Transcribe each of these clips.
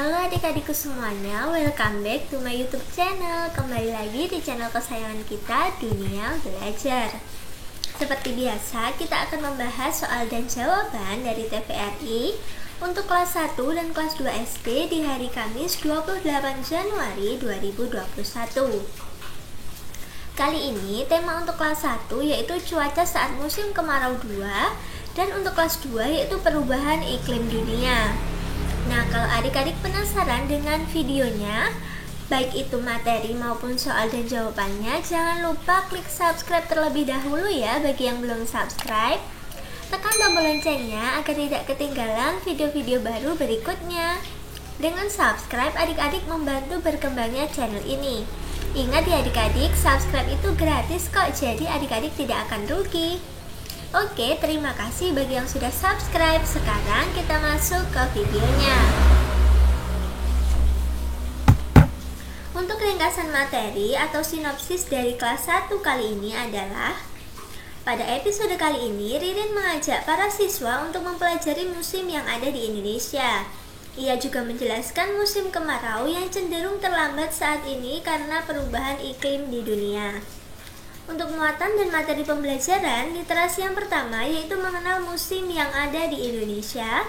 Halo adik-adikku semuanya, welcome back to my YouTube channel. Kembali lagi di channel kesayangan kita, Dunia Belajar. Seperti biasa, kita akan membahas soal dan jawaban dari TVRI untuk kelas 1 dan kelas 2 SD di hari Kamis 28 Januari 2021. Kali ini tema untuk kelas 1 yaitu cuaca saat musim kemarau 2, dan untuk kelas 2 yaitu perubahan iklim dunia. Nah, kalau adik-adik penasaran dengan videonya, baik itu materi maupun soal dan jawabannya, jangan lupa klik subscribe terlebih dahulu ya bagi yang belum subscribe. Tekan tombol loncengnya agar tidak ketinggalan video-video baru berikutnya. Dengan subscribe, adik-adik membantu berkembangnya channel ini. Ingat ya adik-adik, subscribe itu gratis kok, jadi adik-adik tidak akan rugi. Oke, terima kasih bagi yang sudah subscribe. Sekarang kita masuk ke videonya. Untuk ringkasan materi atau sinopsis dari kelas 1 kali ini adalah, pada episode kali ini Ririn mengajak para siswa untuk mempelajari musim yang ada di Indonesia. Ia juga menjelaskan musim kemarau yang cenderung terlambat saat ini karena perubahan iklim di dunia. Untuk muatan dan materi pembelajaran, literasi yang pertama yaitu mengenal musim yang ada di Indonesia.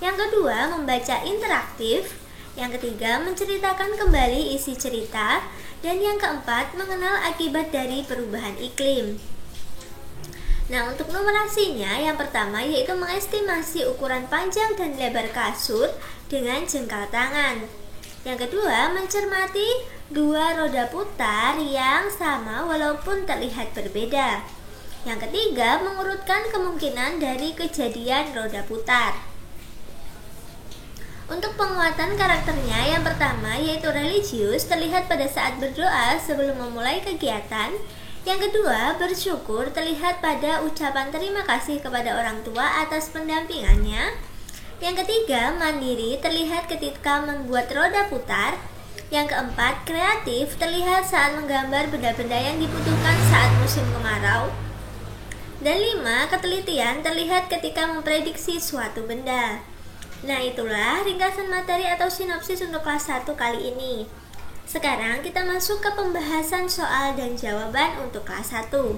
Yang kedua, membaca interaktif. Yang ketiga, menceritakan kembali isi cerita. Dan yang keempat, mengenal akibat dari perubahan iklim. Nah, untuk numerasinya, yang pertama yaitu mengestimasi ukuran panjang dan lebar kasur dengan jengkal tangan. Yang kedua, mencermati dua roda putar yang sama walaupun terlihat berbeda. Yang ketiga, mengurutkan kemungkinan dari kejadian roda putar. Untuk penguatan karakternya, yang pertama yaitu religius, terlihat pada saat berdoa sebelum memulai kegiatan. Yang kedua, bersyukur, terlihat pada ucapan terima kasih kepada orang tua atas pendampingannya. Yang ketiga, mandiri, terlihat ketika membuat roda putar. Yang keempat, kreatif, terlihat saat menggambar benda-benda yang dibutuhkan saat musim kemarau. Dan 5, ketelitian, terlihat ketika memprediksi suatu benda. Nah, itulah ringkasan materi atau sinopsis untuk kelas 1 kali ini. Sekarang kita masuk ke pembahasan soal dan jawaban untuk kelas 1.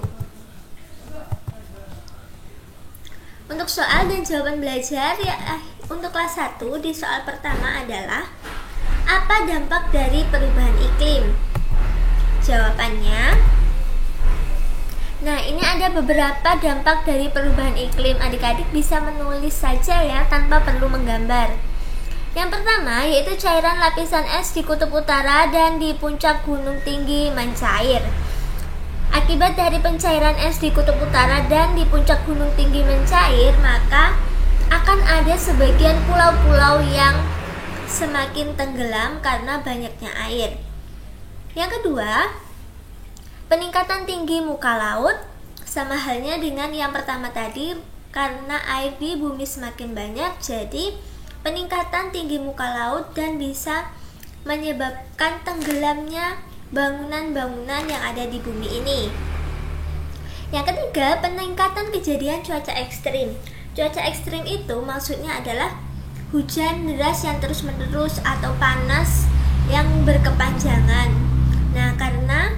Untuk soal dan jawaban belajar untuk kelas 1 di soal pertama adalah, apa dampak dari perubahan iklim? Jawabannya, nah ini ada beberapa dampak dari perubahan iklim. Adik-adik bisa menulis saja ya tanpa perlu menggambar. Yang pertama yaitu cairan lapisan es di kutub utara dan di puncak gunung tinggi mencair. Akibat dari pencairan es di kutub utara dan di puncak gunung tinggi mencair, maka akan ada sebagian pulau-pulau yang semakin tenggelam karena banyaknya air. Yang kedua, peningkatan tinggi muka laut, sama halnya dengan yang pertama tadi, karena air di bumi semakin banyak, jadi peningkatan tinggi muka laut dan bisa menyebabkan tenggelamnya bangunan-bangunan yang ada di bumi ini. Yang ketiga, peningkatan kejadian cuaca ekstrim. Cuaca ekstrim itu maksudnya adalah hujan deras yang terus-menerus atau panas yang berkepanjangan. Nah, karena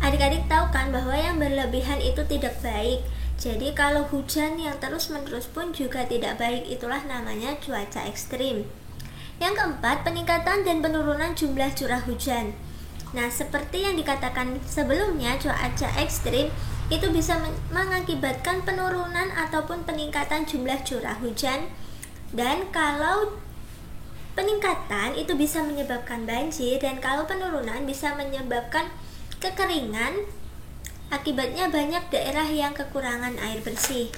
adik-adik tahu kan bahwa yang berlebihan itu tidak baik. Jadi kalau hujan yang terus-menerus pun juga tidak baik, itulah namanya cuaca ekstrim. Yang keempat, peningkatan dan penurunan jumlah curah hujan. Nah, seperti yang dikatakan sebelumnya, cuaca ekstrim itu bisa mengakibatkan penurunan ataupun peningkatan jumlah curah hujan. Dan kalau peningkatan itu bisa menyebabkan banjir, dan kalau penurunan bisa menyebabkan kekeringan. Akibatnya banyak daerah yang kekurangan air bersih.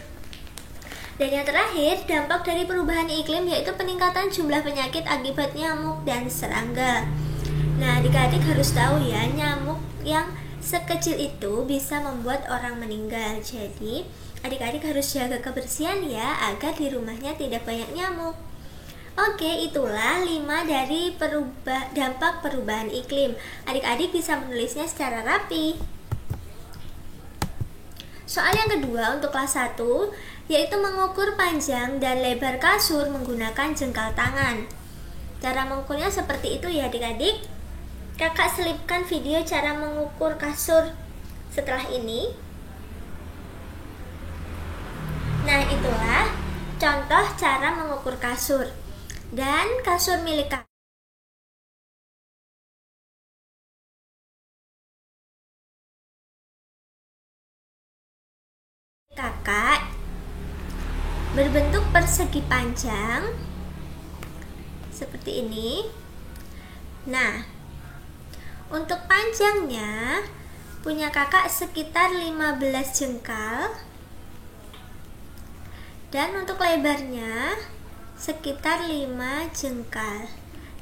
Dan yang terakhir, dampak dari perubahan iklim yaitu peningkatan jumlah penyakit akibat nyamuk dan serangga. Nah, adik-adik harus tahu ya, nyamuk yang sekecil itu bisa membuat orang meninggal. Jadi, adik-adik harus jaga kebersihan ya, agar di rumahnya tidak banyak nyamuk. Oke, itulah 5 dari dampak perubahan iklim. Adik-adik bisa menulisnya secara rapi. Soal yang kedua untuk kelas 1 yaitu mengukur panjang dan lebar kasur menggunakan jengkal tangan. Cara mengukurnya seperti itu ya adik-adik. Kakak selipkan video cara mengukur kasur setelah ini. Nah, itulah contoh cara mengukur kasur. Dan kasur milik kakak berbentuk persegi panjang seperti ini. Nah, untuk panjangnya punya kakak sekitar 15 jengkal, dan untuk lebarnya sekitar 5 jengkal.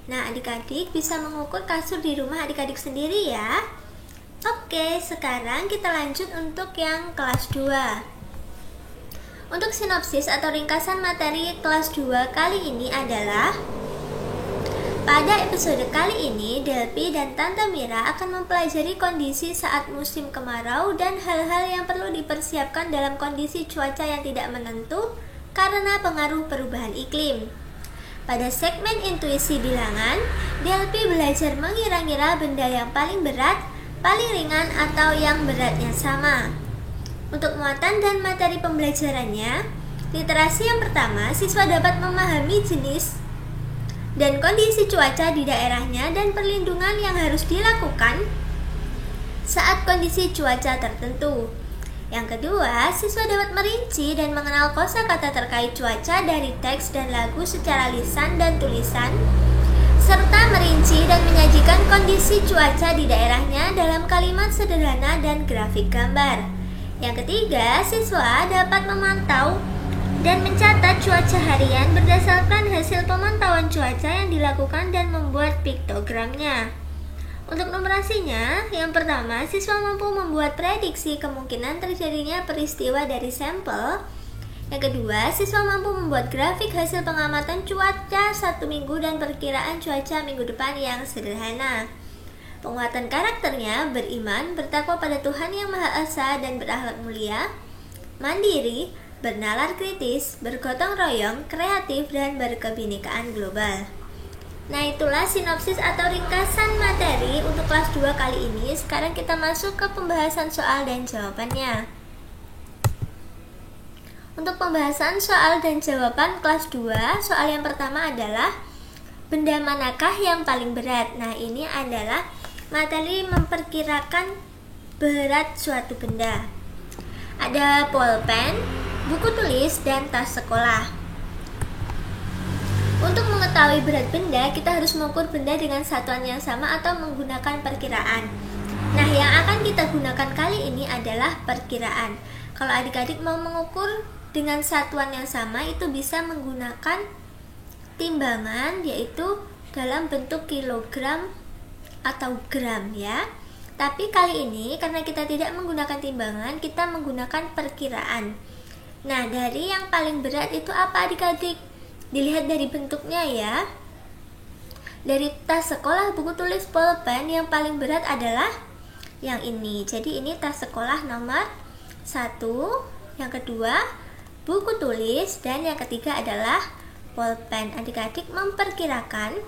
Nah, adik-adik bisa mengukur kasur di rumah adik-adik sendiri ya. Oke, sekarang kita lanjut untuk yang kelas 2. Untuk sinopsis atau ringkasan materi kelas 2 kali ini adalah, pada episode kali ini, Delphi dan Tante Mira akan mempelajari kondisi saat musim kemarau dan hal-hal yang perlu dipersiapkan dalam kondisi cuaca yang tidak menentu karena pengaruh perubahan iklim. Pada segmen intuisi bilangan, Delphi belajar mengira-ngira benda yang paling berat, paling ringan, atau yang beratnya sama. Untuk muatan dan materi pembelajarannya, literasi yang pertama, siswa dapat memahami jenis dan kondisi cuaca di daerahnya dan perlindungan yang harus dilakukan saat kondisi cuaca tertentu. Yang kedua, siswa dapat merinci dan mengenal kosakata terkait cuaca dari teks dan lagu secara lisan dan tulisan, serta merinci dan menyajikan kondisi cuaca di daerahnya dalam kalimat sederhana dan grafik gambar. Yang ketiga, siswa dapat memantau dan mencatat cuaca harian berdasarkan hasil pemantauan cuaca yang dilakukan dan membuat piktogramnya. Untuk numerasinya, yang pertama, siswa mampu membuat prediksi kemungkinan terjadinya peristiwa dari sampel. Yang kedua, siswa mampu membuat grafik hasil pengamatan cuaca 1 minggu dan perkiraan cuaca minggu depan yang sederhana. Penguatan karakternya beriman, bertakwa pada Tuhan Yang Maha Esa dan berakhlak mulia, mandiri, bernalar kritis, bergotong royong, kreatif, dan berkebinekaan global. Nah, itulah sinopsis atau ringkasan materi untuk kelas 2 kali ini. Sekarang kita masuk ke pembahasan soal dan jawabannya. Untuk pembahasan soal dan jawaban kelas 2, soal yang pertama adalah benda manakah yang paling berat? Nah, ini adalah materi memperkirakan berat suatu benda. Ada pulpen, buku tulis, dan tas sekolah. Untuk mengetahui berat benda, kita harus mengukur benda dengan satuan yang sama atau menggunakan perkiraan. Nah, yang akan kita gunakan kali ini adalah perkiraan. Kalau adik-adik mau mengukur dengan satuan yang sama, itu bisa menggunakan timbangan, yaitu dalam bentuk kilogram atau gram ya. Tapi kali ini karena kita tidak menggunakan timbangan, kita menggunakan perkiraan. Nah, dari yang paling berat itu apa adik-adik? Dilihat dari bentuknya ya. Dari tas sekolah, buku tulis, pulpen, yang paling berat adalah yang ini. Jadi ini tas sekolah nomor 1, yang kedua buku tulis, dan yang ketiga adalah pulpen. Adik-adik memperkirakan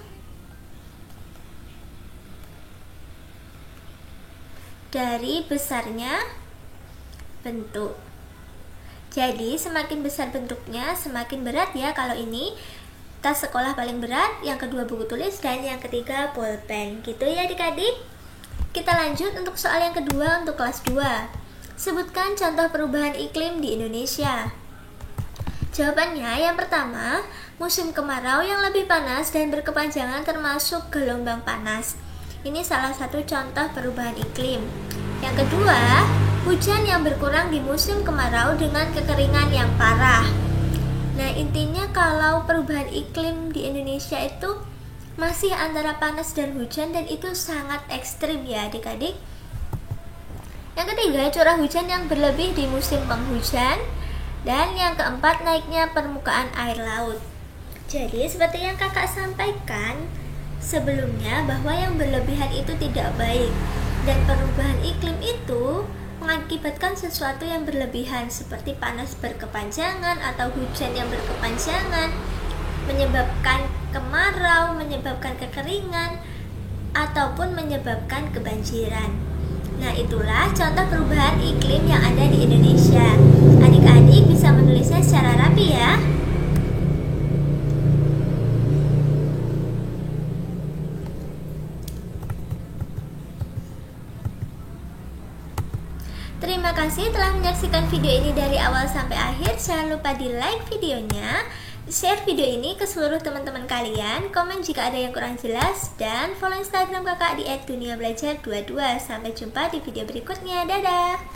dari besarnya bentuk. Jadi semakin besar bentuknya semakin berat ya. Kalau ini tas sekolah paling berat, yang kedua buku tulis, dan yang ketiga pulpen. Gitu ya adik-adik. Kita lanjut untuk soal yang kedua untuk kelas 2. Sebutkan contoh perubahan iklim di Indonesia. Jawabannya yang pertama, musim kemarau yang lebih panas dan berkepanjangan termasuk gelombang panas. Ini salah satu contoh perubahan iklim. Yang kedua, hujan yang berkurang di musim kemarau dengan kekeringan yang parah. Nah, intinya kalau perubahan iklim di Indonesia itu masih antara panas dan hujan, dan itu sangat ekstrim ya adik-adik. Yang ketiga, curah hujan yang berlebih di musim penghujan. Dan yang keempat, naiknya permukaan air laut. Jadi seperti yang kakak sampaikan sebelumnya, bahwa yang berlebihan itu tidak baik, dan perubahan iklim itu mengakibatkan sesuatu yang berlebihan seperti panas berkepanjangan atau hujan yang berkepanjangan. menyebabkan kemarau, menyebabkan kekeringan, ataupun menyebabkan kebanjiran. Nah, itulah contoh perubahan iklim yang ada di Indonesia. Adik-adik bisa menulisnya secara rapi ya. Terima kasih telah menyaksikan video ini dari awal sampai akhir. Jangan lupa di like videonya, share video ini ke seluruh teman-teman kalian, komen jika ada yang kurang jelas, dan follow Instagram kakak di @duniabelajar22. Sampai jumpa di video berikutnya. Dadah!